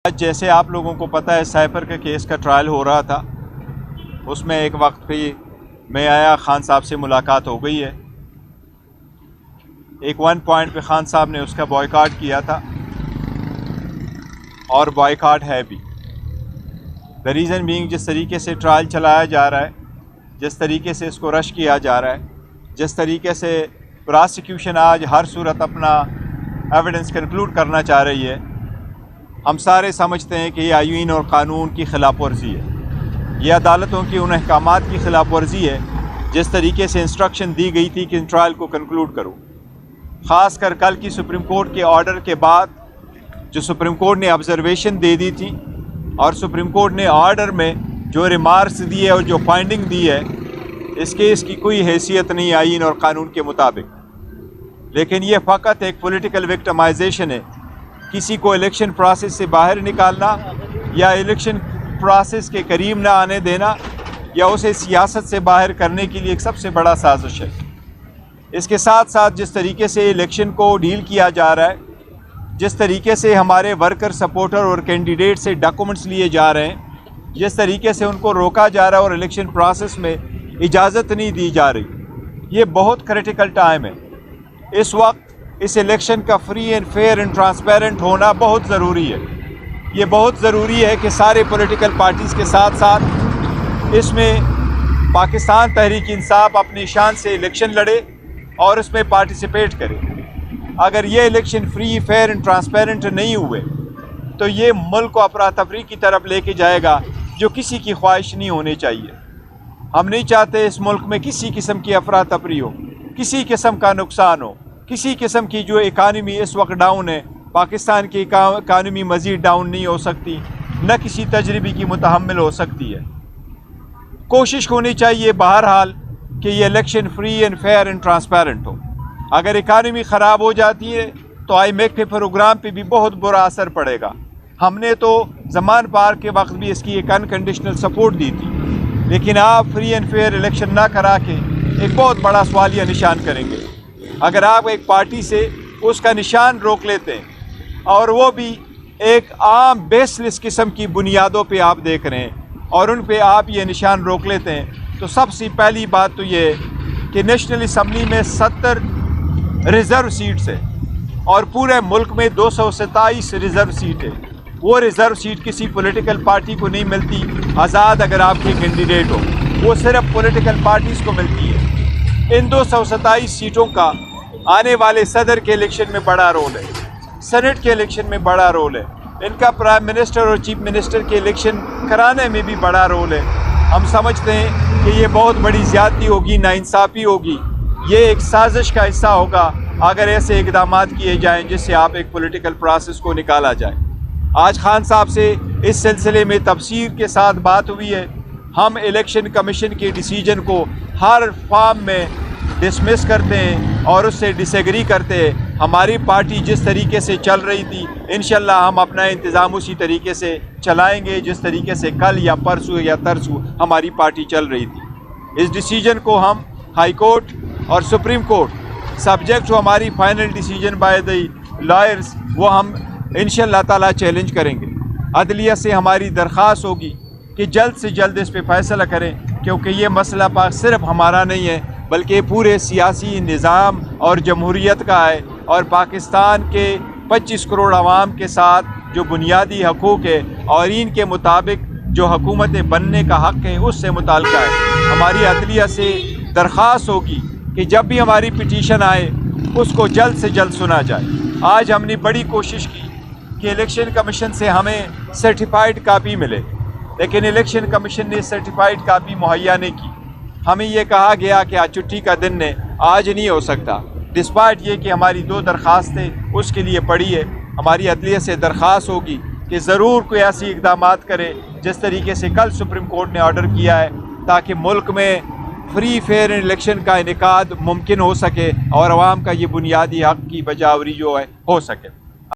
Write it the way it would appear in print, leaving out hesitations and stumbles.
جیسے آپ لوگوں کو پتہ ہے سائپر کے کیس کا ٹرائل ہو رہا تھا، اس میں ایک وقت پہ میں آیا، خان صاحب سے ملاقات ہو گئی ہے۔ ایک ون پوائنٹ پہ خان صاحب نے اس کا بائیکاٹ کیا تھا اور بائیکاٹ ہے بھی۔ دا ریزن بینگ جس طریقے سے ٹرائل چلایا جا رہا ہے، جس طریقے سے اس کو رش کیا جا رہا ہے، جس طریقے سے پراسیکیوشن آج ہر صورت اپنا ایویڈنس کنکلوڈ کرنا چاہ رہی ہے، ہم سارے سمجھتے ہیں کہ یہ آئین اور قانون کی خلاف ورزی ہے، یہ عدالتوں کی ان احکامات کی خلاف ورزی ہے جس طریقے سے انسٹرکشن دی گئی تھی کہ ان ٹرائل کو کنکلوڈ کرو۔ خاص کر کل کی سپریم کورٹ کے آرڈر کے بعد جو سپریم کورٹ نے آبزرویشن دے دی تھی اور سپریم کورٹ نے آرڈر میں جو ریمارکس دیے اور جو فائنڈنگ دی ہے، اس کیس کی کوئی حیثیت نہیں آئین اور قانون کے مطابق، لیکن یہ فقط ایک پولیٹیکل وکٹمائزیشن ہے۔ کسی کو الیکشن پروسیس سے باہر نکالنا یا الیکشن پروسیس کے قریب نہ آنے دینا یا اسے سیاست سے باہر کرنے کے لیے ایک سب سے بڑا سازش ہے۔ اس کے ساتھ ساتھ جس طریقے سے الیکشن کو ڈیل کیا جا رہا ہے، جس طریقے سے ہمارے ورکر سپورٹر اور کینڈیڈیٹ سے ڈاکومنٹس لیے جا رہے ہیں، جس طریقے سے ان کو روکا جا رہا ہے اور الیکشن پروسیس میں اجازت نہیں دی جا رہی، یہ بہت کریٹیکل ٹائم ہے۔ اس وقت اس الیکشن کا free and fair and transparent ہونا بہت ضروری ہے۔ یہ بہت ضروری ہے کہ سارے پولیٹیکل پارٹیز کے ساتھ ساتھ اس میں پاکستان تحریک انصاف اپنی شان سے الیکشن لڑے اور اس میں پارٹیسپیٹ کرے۔ اگر یہ election free fair and transparent نہیں ہوئے تو یہ ملک کو افراتفری کی طرف لے کے جائے گا، جو کسی کی خواہش نہیں ہونی چاہیے۔ ہم نہیں چاہتے اس ملک میں کسی قسم کی افراتفری ہو، کسی قسم کا نقصان ہو، کسی قسم کی جو اکانومی اس وقت ڈاؤن ہے۔ پاکستان کی اکانومی مزید ڈاؤن نہیں ہو سکتی، نہ کسی تجربے کی متحمل ہو سکتی ہے۔ کوشش ہونی چاہیے بہرحال کہ یہ election free and fair and transparent ہو۔ اگر اکانومی خراب ہو جاتی ہے تو آئی میک کے پروگرام پہ بھی بہت برا اثر پڑے گا۔ ہم نے تو زمان پارک کے وقت بھی اس کی ایک انکنڈیشنل سپورٹ دی تھی، لیکن آپ فری اینڈ فیئر الیکشن نہ کرا کے ایک بہت بڑا سوالیہ نشان کریں گے۔ اگر آپ ایک پارٹی سے اس کا نشان روک لیتے ہیں اور وہ بھی ایک عام بیس لیس قسم کی بنیادوں پہ آپ دیکھ رہے ہیں اور ان پہ آپ یہ نشان روک لیتے ہیں، تو سب سے پہلی بات تو یہ کہ نیشنل اسمبلی میں 70 ریزرو سیٹس ہیں اور پورے ملک میں 227 ریزرو سیٹ ہے۔ وہ ریزرو سیٹ کسی پولیٹیکل پارٹی کو نہیں ملتی آزاد اگر آپ کے کینڈیڈیٹ ہو، وہ صرف پولیٹیکل پارٹیز کو ملتی ہے۔ ان 227 سیٹوں کا آنے والے صدر کے الیکشن میں بڑا رول ہے، سینٹ کے الیکشن میں بڑا رول ہے، ان کا پرائم منسٹر اور چیف منسٹر کے الیکشن کرانے میں بھی بڑا رول ہے۔ ہم سمجھتے ہیں کہ یہ بہت بڑی زیادتی ہوگی، ناانصافی ہوگی، یہ ایک سازش کا حصہ ہوگا اگر ایسے اقدامات کیے جائیں جس سے آپ ایک پولیٹیکل پروسیس کو نکالا جائے۔ آج خان صاحب سے اس سلسلے میں تفصیل کے ساتھ بات ہوئی ہے۔ ہم الیکشن کمیشن کے ڈیسیجن کو ہر فارم میں ڈسمس کرتے ہیں اور اس سے ڈس ایگری کرتے ہیں۔ ہماری پارٹی جس طریقے سے چل رہی تھی، انشاءاللہ ہم اپنا انتظام اسی طریقے سے چلائیں گے جس طریقے سے کل یا پرسوں یا ترسوں ہماری پارٹی چل رہی تھی۔ اس ڈیسیجن کو ہم ہائی کورٹ اور سپریم کورٹ سبجیکٹ ٹو ہماری final decision by the lawyers, وہ ہم انشاءاللہ تعالیٰ چیلنج کریں گے۔ عدلیہ سے ہماری درخواست ہوگی کہ جلد سے جلد اس پہ فیصلہ کریں، کیونکہ یہ مسئلہ صرف ہمارا نہیں ہے بلکہ پورے سیاسی نظام اور جمہوریت کا ہے، اور پاکستان کے 25 کروڑ عوام کے ساتھ جو بنیادی حقوق ہے اور ان کے مطابق جو حکومتیں بننے کا حق ہے اس سے متعلقہ ہے۔ ہماری عدلیہ سے درخواست ہوگی کہ جب بھی ہماری پٹیشن آئے اس کو جلد سے جلد سنا جائے۔ آج ہم نے بڑی کوشش کی کہ الیکشن کمیشن سے ہمیں سرٹیفائیڈ کاپی ملے، لیکن الیکشن کمیشن نے سرٹیفائیڈ کاپی مہیا نہیں کی۔ ہمیں یہ کہا گیا کہ آج چھٹی کا دن ہے، آج نہیں ہو سکتا، ڈسپائٹ یہ کہ ہماری 2 درخواستیں اس کے لیے پڑی ہے۔ ہماری عدلیہ سے درخواست ہوگی کہ ضرور کوئی ایسی اقدامات کرے جس طریقے سے کل سپریم کورٹ نے آرڈر کیا ہے، تاکہ ملک میں فری فیئر الیکشن کا انعقاد ممکن ہو سکے اور عوام کا یہ بنیادی حق کی بجاوری جو ہے ہو سکے۔